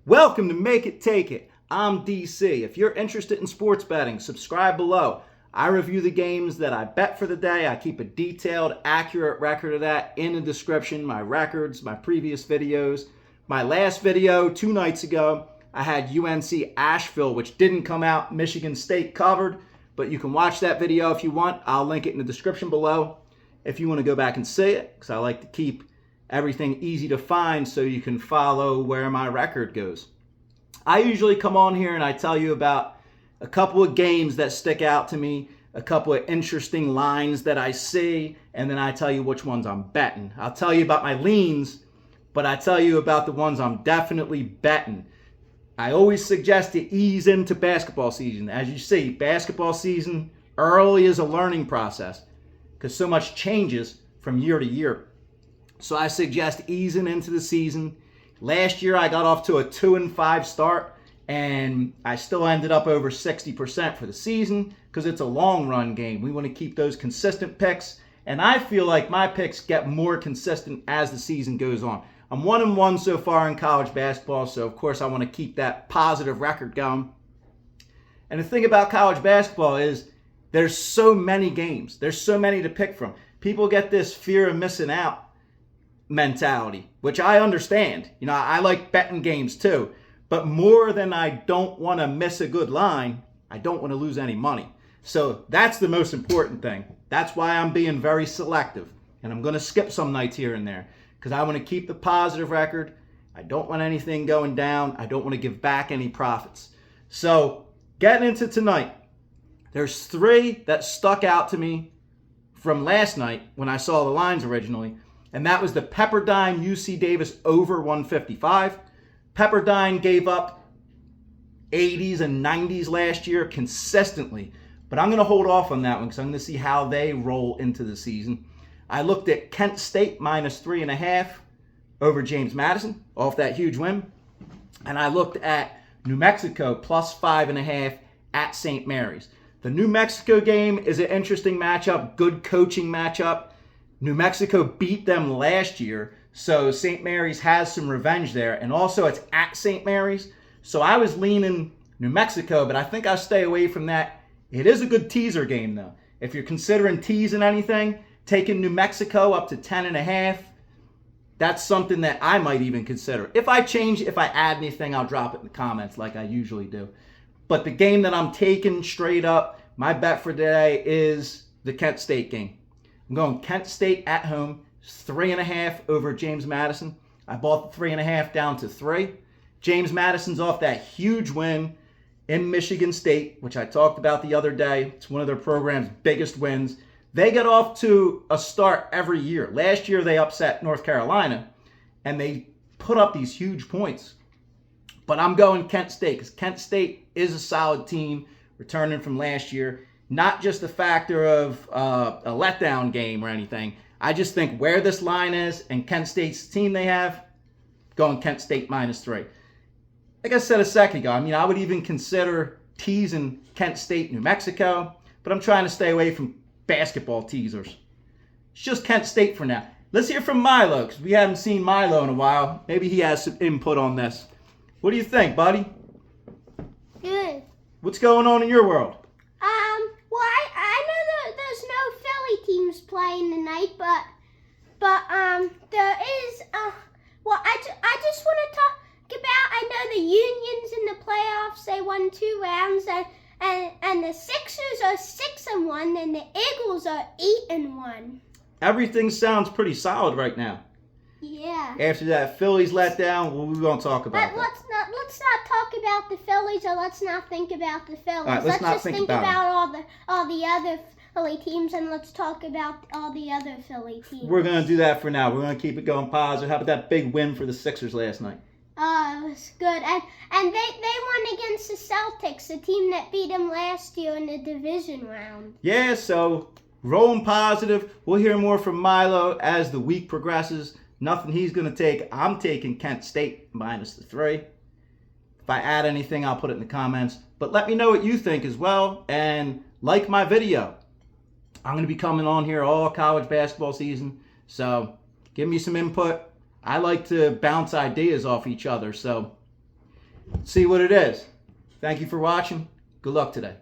Welcome to Make It Take It. I'm DC. If you're interested in sports betting, subscribe below. I review the games that I bet for the day. I keep a detailed, accurate record of that in the description, my records, my previous videos. My last video 2 nights ago, I had UNC Asheville, which didn't come out. Michigan State covered, but you can watch that video if you want. I'll link it in the description below if you want to go back and see it, because I like to keep everything easy to find so you can follow where my record goes. I usually come on here and I tell you about a couple of games that stick out to me, a couple of interesting lines that I see, and then I tell you which ones I'm betting. I'll tell you about my leans, but I tell you about the ones I'm definitely betting. I always suggest to ease into basketball season. As you see, basketball season early is a learning process because so much changes from year to year. So I suggest easing into the season. Last year I got off to a 2-5 start, and I still ended up over 60% for the season because it's a long run game. We want to keep those consistent picks, and I feel like my picks get more consistent as the season goes on. I'm 1-1 so far in college basketball, so of course I want to keep that positive record going. And the thing about college basketball is there's so many games. There's so many to pick from. People get this fear of missing out mentality, which I understand. You know, I like betting games too, but more than I don't want to miss a good line, I don't want to lose any money. So that's the most important thing. That's why I'm being very selective, and I'm going to skip some nights here and there because I want to keep the positive record. I don't want anything going down. I don't want to give back any profits. So getting into tonight, there's 3 that stuck out to me from last night when I saw the lines originally. And that was the Pepperdine UC Davis over 155. Pepperdine gave up 80s and 90s last year consistently. But I'm going to hold off on that one because I'm going to see how they roll into the season. I looked at Kent State minus 3.5 over James Madison off that huge win. And I looked at New Mexico plus 5.5 at St. Mary's. The New Mexico game is an interesting matchup, good coaching matchup. New Mexico beat them last year, so St. Mary's has some revenge there. And also it's at St. Mary's, so I was leaning New Mexico, but I think I'll stay away from that. It is a good teaser game, though. If you're considering teasing anything, taking New Mexico up to 10.5, that's something that I might even consider. If I add anything, I'll drop it in the comments like I usually do. But the game that I'm taking straight up, my bet for today is the Kent State game. I'm going Kent State at home, 3.5 over James Madison. I bought the 3.5 down to 3. James Madison's off that huge win in Michigan State, which I talked about the other day. It's one of their program's biggest wins. They get off to a start every year. Last year they upset North Carolina, and they put up these huge points. But I'm going Kent State because Kent State is a solid team returning from last year. Not just a factor of a letdown game or anything. I just think where this line is and Kent State's team they have, going Kent State minus 3. Like I said a second ago, I would even consider teasing Kent State, New Mexico, but I'm trying to stay away from basketball teasers. It's just Kent State for now. Let's hear from Milo, because we haven't seen Milo in a while. Maybe he has some input on this. What do you think, buddy? Good. What's going on in your world? Well, I know that there's no Philly teams playing tonight, but there is, well, I just want to talk about, I know the Unions in the playoffs, they won 2 rounds, and the Sixers are 6-1, and the Eagles are 8-1. Everything sounds pretty solid right now. Yeah. After that Phillies letdown, well, we won't talk about that. Let's not talk about the Phillies, or let's not think about the Phillies. All right, let's just think about all the other Philly teams, and let's talk about all the other Philly teams. We're going to do that for now. We're going to keep it going positive. How about that big win for the Sixers last night? It was good. And they won against the Celtics, the team that beat them last year in the division round. Yeah, so rolling positive. We'll hear more from Milo as the week progresses. Nothing he's going to take. I'm taking Kent State minus the 3. If I add anything, I'll put it in the comments. But let me know what you think as well. And like my video. I'm going to be coming on here all college basketball season. So give me some input. I like to bounce ideas off each other. So see what it is. Thank you for watching. Good luck today.